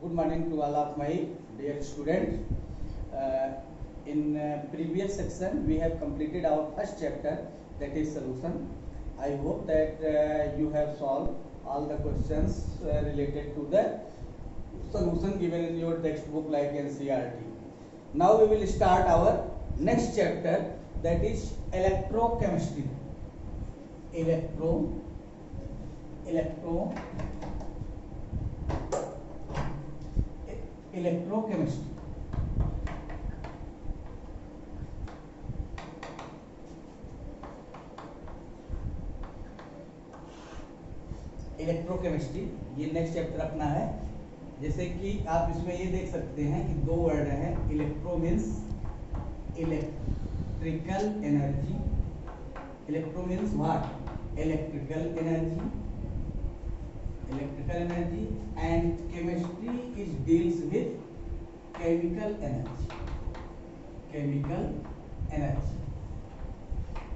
Good morning to all of my dear students. In previous section, we have completed our first chapter, that is solution. I hope that you have solved all the questions related to the solution given in your textbook like NCERT. Now we will start our next chapter, that is electrochemistry. Electrochemistry. Electrochemistry ये next chapter अपना है। जैसे कि आप इसमें ये देख सकते हैं कि दो वर्ड हैं, electro means electrical energy, electro means what, electrical energy and chemistry is deals with chemical energy.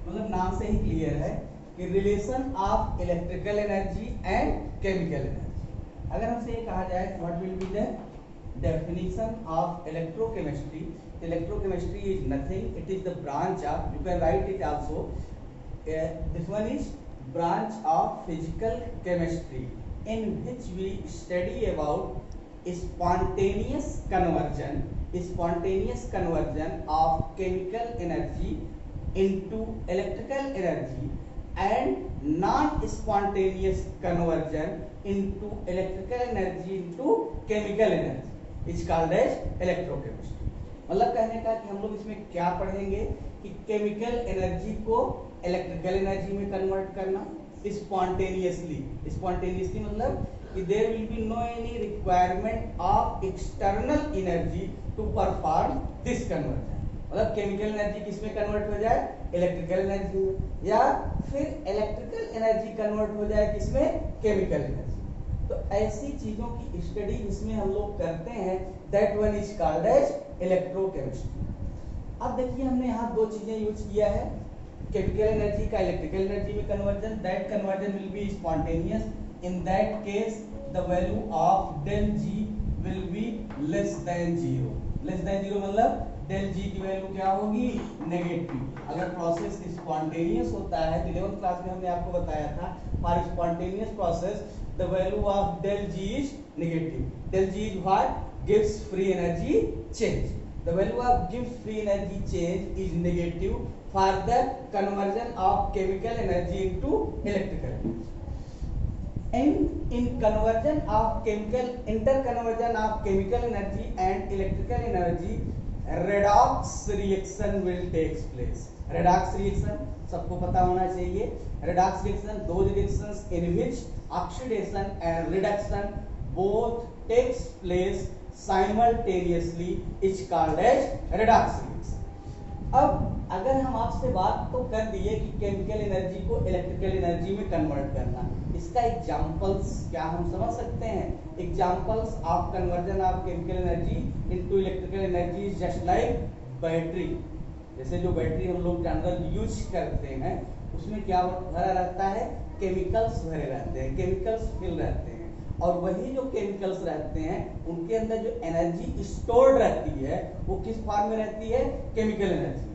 मतलब नाम से ही क्लियर है कि relation of electrical energy and chemical energy. अगर हमसे ये कहा जाए what will be the definition of electrochemistry, electrochemistry is nothing, it is the branch of, you can write it also, this one is branch of physical chemistry in which we study about spontaneous conversion of chemical energy into electrical energy and non-spontaneous conversion into electrical energy into chemical energy is called as electrochemistry। मतलब कहने का कि हम लोग इसमें क्या पढ़ेंगे कि केमिकल एनर्जी को इलेक्ट्रिकल एनर्जी में कन्वर्ट करना स्पॉन्टेनियसली मतलब कि there will be no any requirement of external energy to perform this conversion. मतलब केमिकल एनर्जी किसमें कन्वर्ट हो जाए, इलेक्ट्रिकल एनर्जी में, या फिर इलेक्ट्रिकल एनर्जी कन्वर्ट हो जाए किसमें, केमिकल एनर्जी। तो ऐसी चीजों की स्टडी जिसमें हम लोग करते हैं, that one is called as electrochemistry. अब देखिए हमने यहाँ दो चीजें यूज किया है, केमिकल एनर्जी का इलेक्ट्रिकल एनर्जी में conversion, that conversion will be spontaneous, in that case the value of del G will be less than zero. Less than zero मतलब डेल जी की वैल्यू क्या होगी, नेगेटिव। अगर प्रोसेस स्पॉन्टेनियस होता है, 11th क्लास में हमने आपको बताया था, for spontaneous process the value of del G is negative. Del G is what, gives free energy change. The value of gives free energy change is negative for the conversion of chemical energy into electrical energy. And in conversion of chemical interconversion of chemical energy and electrical energy, redox reaction will take place. Redox reaction सबको पता होना चाहिए। Redox reaction, those reactions in which oxidation and reduction both takes place simultaneously is called as redox reaction। अब अगर हम आपसे बात तो कर दिए कि केमिकल एनर्जी को इलेक्ट्रिकल एनर्जी में कन्वर्ट करना, इसका एग्जांपल्स क्या हम समझ सकते हैं? Examples of conversion of chemical energy into electrical energy is just like battery. जैसे जो बैटरी हम लोग जनरल यूज करते हैं उसमें क्या भरा रहता है, केमिकल्स भरे रहते हैं, केमिकल्स फिल रहते हैं, और वही जो केमिकल्स रहते हैं उनके अंदर जो एनर्जी स्टोर्ड रहती है वो किस फॉर्म में रहती है, chemical energy.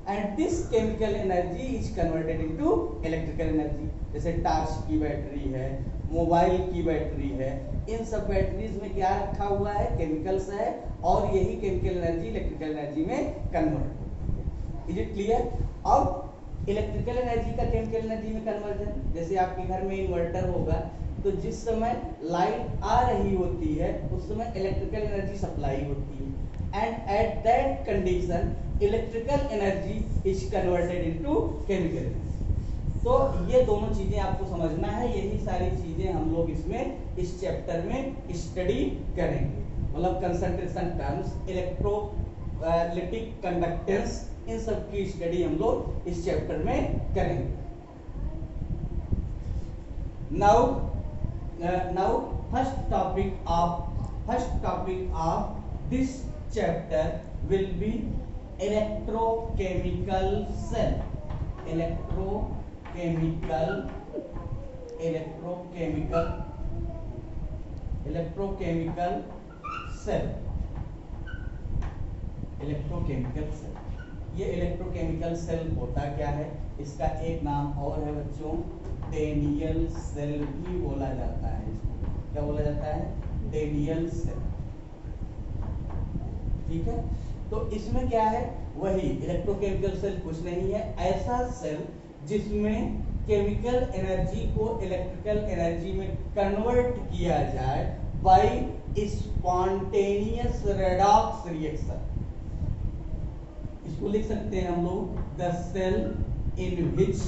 And this chemical energy is converted into electrical energy. जैसे टॉर्च की बैटरी है, मोबाइल की बैटरी है, इन सब बैटरीज में क्या रखा हुआ है, केमिकल्स है, और यही केमिकल एनर्जी इलेक्ट्रिकल एनर्जी में कन्वर्ट होती है। Is it clear? अब इलेक्ट्रिकल एनर्जी का केमिकल एनर्जी में कन्वर्जन, जैसे आपके घर में इन्वर्टर होगा तो जिस समय लाइट आ रही होती है उस समय इलेक्ट्रिकल एनर्जी सप्लाई होती है, and at that condition electrical energy is converted into chemical energy. तो ये दोनों चीजें आपको समझना है, यही सारी चीजें हम लोग इसमें इस चैप्टर में स्टडी करेंगे। मतलब कंसंट्रेशन टर्म्स, इलेक्ट्रोलिटिक कंडक्टेंस, इन सब की स्टडी हम लोग इस चैप्टर में करेंगे। Now first topic of this chapter will be electrochemical cell. Electrochemical cell, electrochemical cell. ये इलेक्ट्रोकेमिकल सेल होता क्या है, इसका एक नाम और है बच्चों, डेनियल सेल भी बोला जाता है। इसको क्या बोला जाता है, डेनियल सेल। ठीक है, तो इसमें क्या है, वही इलेक्ट्रोकेमिकल सेल कुछ नहीं है, ऐसा सेल जिसमें केमिकल एनर्जी को इलेक्ट्रिकल एनर्जी में कन्वर्ट किया जाए बाय स्पॉन्टेनियस रेडॉक्स रिएक्शन। इसको लिख सकते हैं हम लोग, the cell in which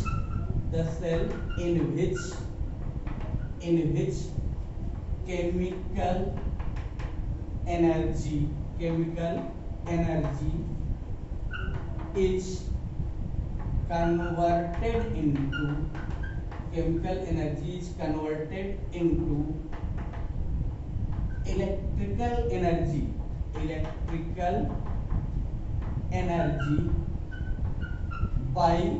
chemical energy is converted into electrical energy by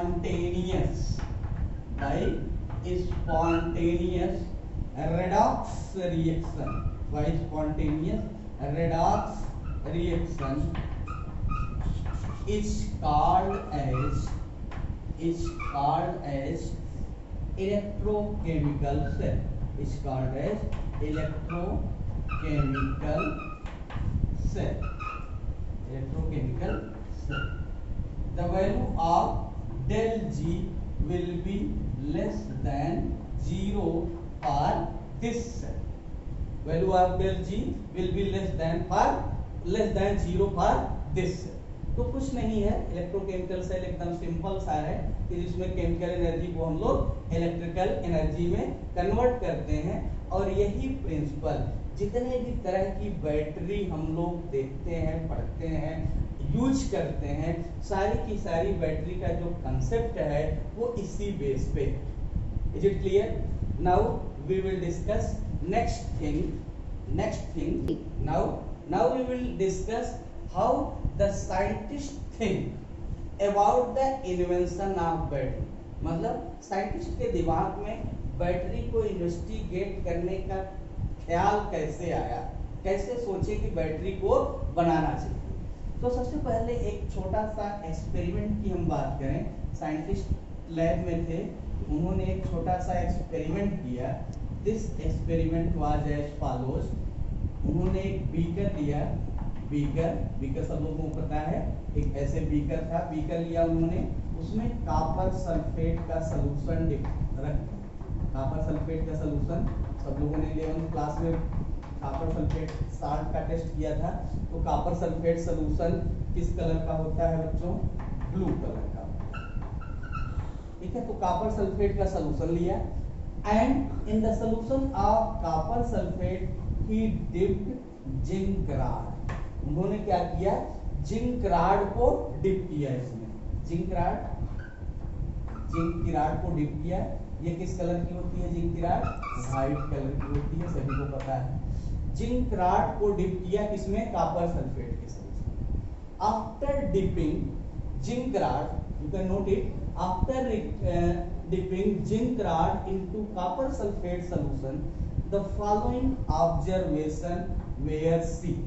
spontaneous redox reaction is called as electrochemical cell. The value of del G will be less than 0 for this cell. Value of del G will be less than 0 for this cell. तो कुछ नहीं है, electrochemical cell एकदम simple सा है कि जिसमें chemical energy को हम लोग इलेक्ट्रिकल एनर्जी में कन्वर्ट करते हैं। और यही प्रिंसिपल जितने भी तरह की बैटरी हम लोग देखते हैं, पढ़ते हैं, यूज करते हैं, सारी की सारी बैटरी का जो कंसेप्ट है वो इसी बेस पे। Is it clear? Now we will discuss next thing. Now we will discuss how the scientist think about the invention of battery. मतलब साइंटिस्ट के दिमाग में बैटरी को इन्वेस्टिगेट करने का ख्याल कैसे आया, कैसे सोचे कि बैटरी को बनाना चाहिए। तो सबसे पहले एक छोटा सा एक्सपेरिमेंट की हम बात करें। साइंटिस्ट लैब में थे, उन्होंने एक छोटा सा एक्सपेरिमेंट किया। This experiment was as follows. उन्होंने एक बीकर लिया, बीकर सब लोगों को पता है, एक ऐसे बीकर था, बीकर लिया उन्होंने, उसमें कॉपर सल्फेट का सलूशन कॉपर सल्फेट का सलूशन, सब लोगों ने 11th क्लास में कॉपर सल्फेट साल्ट का टेस्ट किया था। तो कॉपर सल्फेट सलूशन किस कलर का होता है बच्चों? ब्लू कलर का। ठीक है, तो कॉपर सल्फेट का सलूशन लिया and in the solution of copper sulfate he dipped zinc rod. उन्होंने क्या किया? जिंक राड को डिप किया इसमें, जिंक की राड को डिप किया। ये किस कलर की होती है जिंक की राड? व्हाइट कलर की होती है, सभी को पता है। जिंक राड को डिप किया किसमें? कॉपर सल्फेट के solution. After dipping zinc rod, you can note it, after dipping zinc rod into copper sulfate solution, the following observation were seen.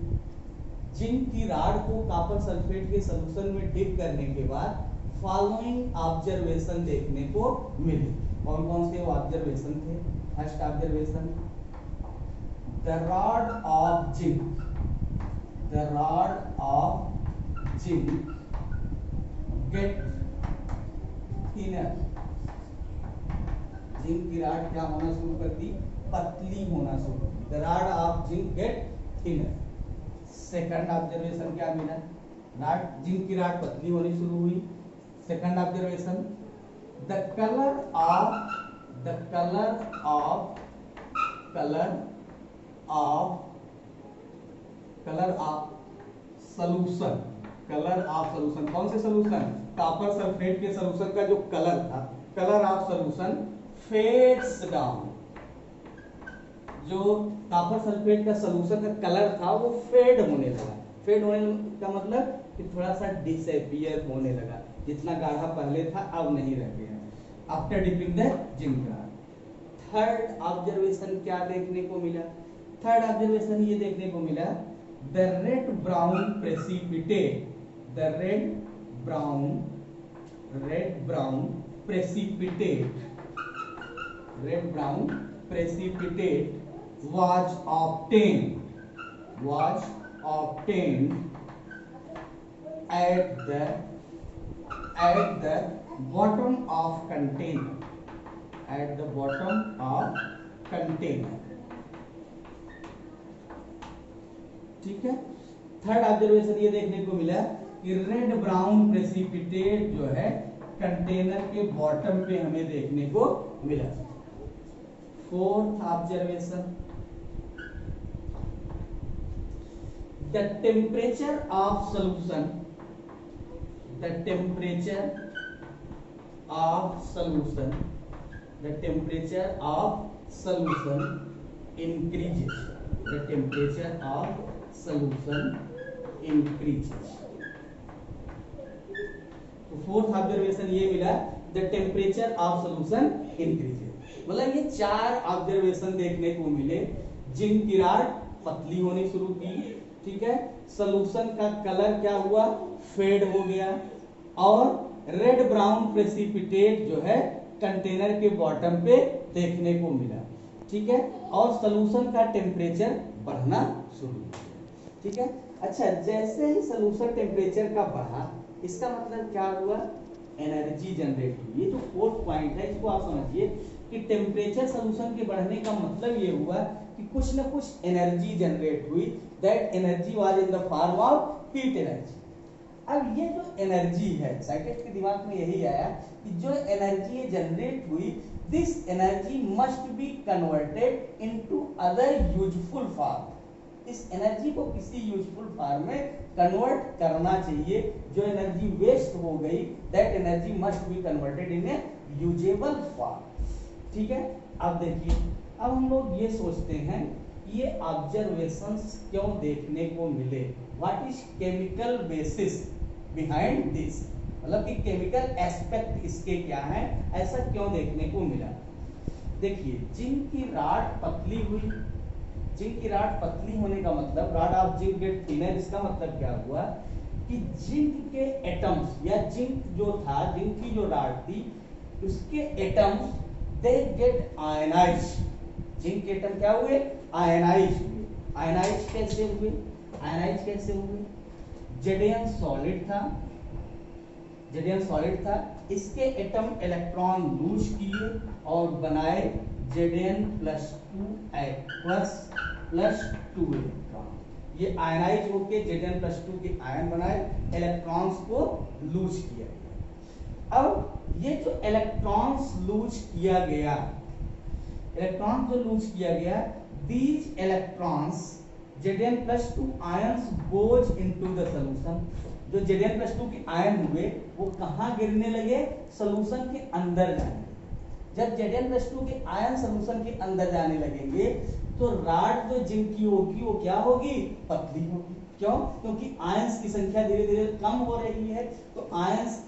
Zinc की राड को कॉपर सल्फेट के solution में dip करने के बाद फॉलोइंग ऑब्जर्वेशन देखने को मिले। कौन कौन से वो ऑब्जर्वेशन थे? First observation, the rod of zinc get thinner. Zinc की राड क्या होना शुरू कर दी? पतली होना शुरू की। The rod of zinc get thinner. Second observation क्या मिला? जिंक की राड पतली होनी शुरू हुई। Second observation, the colour of solution. कौन से सॉल्यूशन? कॉपर सल्फेट के सॉल्यूशन का जो कलर था, colour of solution fades down. जो कॉपर सल्फेट का सॉल्यूशन का कलर था वो फेड होने लगा। फेड होने का मतलब कि थोड़ा सा डिसअपीयर होने लगा, जितना गाढ़ा पहले था अब नहीं रह गया। After dipping the zinc rod. Third observation क्या देखने को मिला? थर्ड ऑब्जर्वेशन ये देखने को मिला, the red brown precipitate, the red brown precipitate, red brown precipitate was obtained at the bottom of container, at the bottom of container. ठीक है। थर्ड ऑब्जर्वेशन ये देखने को मिला कि रेड ब्राउन प्रेसिपिटेट जो है कंटेनर के बॉटम पे हमें देखने को मिला। Fourth observation, the temperature of solution, the temperature of solution, the temperature of solution increases, the temperature of solution increases. तो फोर्थ ऑब्जर्वेशन ये मिला, the temperature of solution increases. मतलब ये चार ऑब्जर्वेशन देखने को मिले। जिंक की रॉड पतली होनी शुरू की, ठीक है, सोल्यूशन का कलर क्या हुआ, फेड हो गया, और रेड ब्राउन प्रेसिपिटेट जो है कंटेनर के बॉटम पे देखने को मिला, ठीक है, और सोल्यूशन का टेम्परेचर बढ़ना शुरू हो गया, ठीक है। अच्छा, जैसे ही सोल्यूशन टेम्परेचर का बढ़ा, इसका मतलब क्या हुआ, एनर्जी जनरेट हुई। ये जो फोर्थ पॉइंट है इसको आप समझिए कि टेम्परेचर सोल्यूशन के बढ़ने का मतलब ये हुआ कि कुछ ना कुछ एनर्जी जनरेट हुई, that energy was in the form of heat energy. अब ये जो एनर्जी है, साइंटिस्ट के दिमाग में यही आया कि जो एनर्जी जनरेट हुई, this energy must be converted into other useful form. इस एनर्जी को किसी यूजफुल फॉर्म में कन्वर्ट करना चाहिए। जो एनर्जी वेस्ट हो गई, that energy must be converted in A usable form, ठीक है। अब देखिए, अब हम लोग ये सोचते हैं ये ऑब्जर्वेशंस क्यों देखने को मिले, what is chemical basis behind this, मतलब कि केमिकल एस्पेक्ट इसके क्या है, ऐसा क्यों देखने को मिला। देखिए, जिंक की रॉड पतली हुई, जिंक की रॉड पतली होने का मतलब, rod of zinc get thinner, इसका मतलब क्या हुआ कि जिंक के एटम्स, या जिंक जो था, जिंक की जो रॉड थी, उसके atoms they get ionise. Zinc के एटम क्या हुए, आयनाइज हुए। आयनाइज कैसे हुए, आयनाइज कैसे हुए, जेडेन सॉलिड था, जेडेन सॉलिड था, इसके एटम इलेक्ट्रॉन लूज किए और बनाए Zn+2 एक्वस +2 इलेक्ट्रॉन। ये आयनाइज होके Zn+2 के आयन बनाए, इलेक्ट्रॉन्स को लूज किया गया। अब ये जो इलेक्ट्रॉन्स लूज किया गया, इलेक्ट्रॉन जो लूज किया गया, these electrons Zn+2 ions goes into the solution. जो Zn+2 के आयन हुए वो कहाँ गिरने लगे, सॉल्यूशन के अंदर जाने लगे। जब Zn+2 के आयन सॉल्यूशन के अंदर जाने लगेंगे तो रॉड जो जिंक की होगी वो क्या होगी, पतली होगी। क्यों, क्योंकि आयंस की संख्या धीरे धीरे कम हो रही है, तो आयंस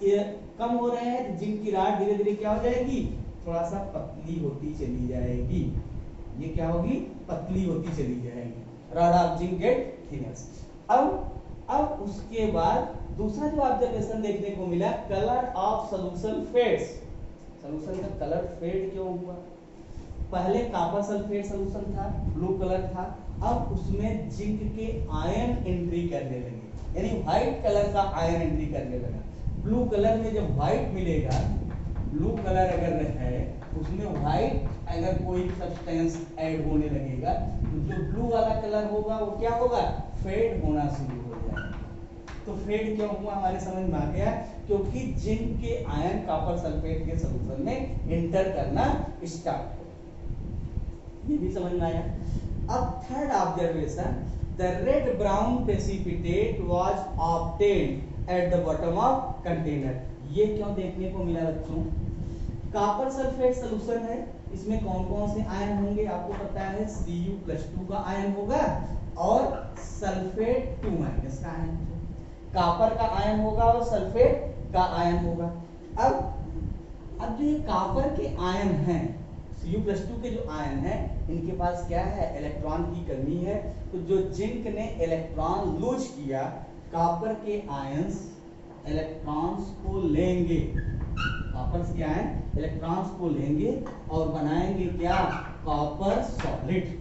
कम हो रहे हैं, जिंक की रॉड धीरे धीरे क्या हो जाएगी, थोड़ा सा पतली होती चली जाएगी। ये क्या होगी, पतली होती चली जाएगी, rod of zinc get thinner. अब उसके बाद दूसरा जो ऑब्जर्वेशन देखने को मिला, colour of solution fades. Solution का कलर फेड क्यों हुआ, पहले कॉपर सल्फेट सॉल्यूशन था, ब्लू कलर था, अब उसमें जिंक के आयन एंट्री करने लगे, यानी व्हाइट कलर का आयन एंट्री करने लगा। ब्लू कलर में जब व्हाइट मिलेगा, ब्लू कलर अगर है उसमें व्हाइट अगर कोई सब्सटेंस ऐड होने लगेगा तो जो ब्लू वाला कलर होगा वो क्या होगा, फेड होना शुरू हो जाएगा। तो फेड क्यों हुआ, हमारे समझ में आ गया, क्योंकि जिंक के आयन कॉपर सल्फेट के सॉल्यूशन में इंटर करना स्टार्ट हो, ये भी समझ में आया। अब third observation, the red brown precipitate was obtained at the bottom of container. ये क्यों देखने को मिला बच्चों, कॉपर सल्फेट सॉल्यूशन है, इसमें कौन कौन से आयन होंगे आपको पता है, Cu+2 का आयन होगा और सल्फेट 2- का आयन, कॉपर का आयन होगा और सल्फेट का आयन होगा। अब जो ये कॉपर के आयन हैं, Cu+2 के जो आयन है इनके पास क्या है, इलेक्ट्रॉन की कमी है। तो जो जिंक ने इलेक्ट्रॉन लूज किया, कॉपर के आयंस इलेक्ट्रॉन्स को लेंगे, कॉपर के आयन इलेक्ट्रॉन्स को लेंगे और बनाएंगे क्या, कॉपर सॉलिड।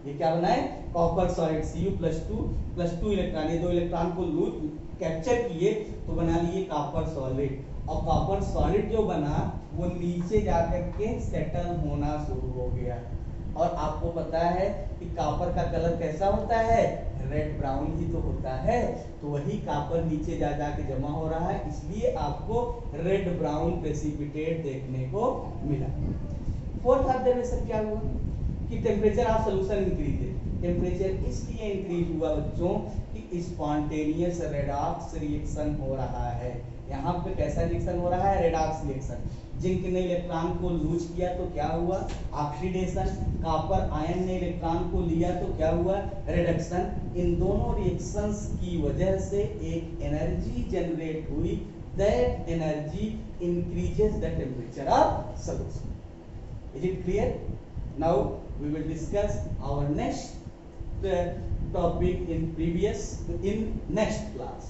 ये क्या बनाए, कॉपर सॉलिड। Cu+2 इलेक्ट्रॉन, ये दो इलेक्ट्रॉन को लूज कैप्चर किए तो बना लिए कॉपर सॉलिड। और कॉपर सॉलिड जो बना वो नीचे जाकर के सेटल होना शुरू हो गया। और आपको पता है कि कॉपर का कलर कैसा होता है, रेड ब्राउन ही तो होता है। तो वही कॉपर नीचे जा जाके जमा हो रहा है, इसलिए आपको रेड ब्राउन प्रेसिपिटेट देखने को मिला। फोर्थ ऑब्जर्वेशन क्या हुआ कि टेम्परेचर ऑफ सॉल्यूशन इंक्रीज है। टेम्परेचर इसलिए इंक्रीज हुआ बच्चों कि स्पॉन्टेनियस रेडॉक्स रिएक्शन हो रहा है। यहाँ पे कैसा रिएक्शन हो रहा है, रेडॉक्स रिएक्शन। जिंक ने इलेक्ट्रॉन को लूज किया तो क्या हुआ, ऑक्सीडेशन। कॉपर आयन ने इलेक्ट्रॉन को लिया तो क्या हुआ, रिडक्शन। इन दोनों रिएक्शंस की वजह से एक एनर्जी जनरेट हुई, that energy increases the temperature of solution. Is it clear? Now we will discuss our next topic in next class.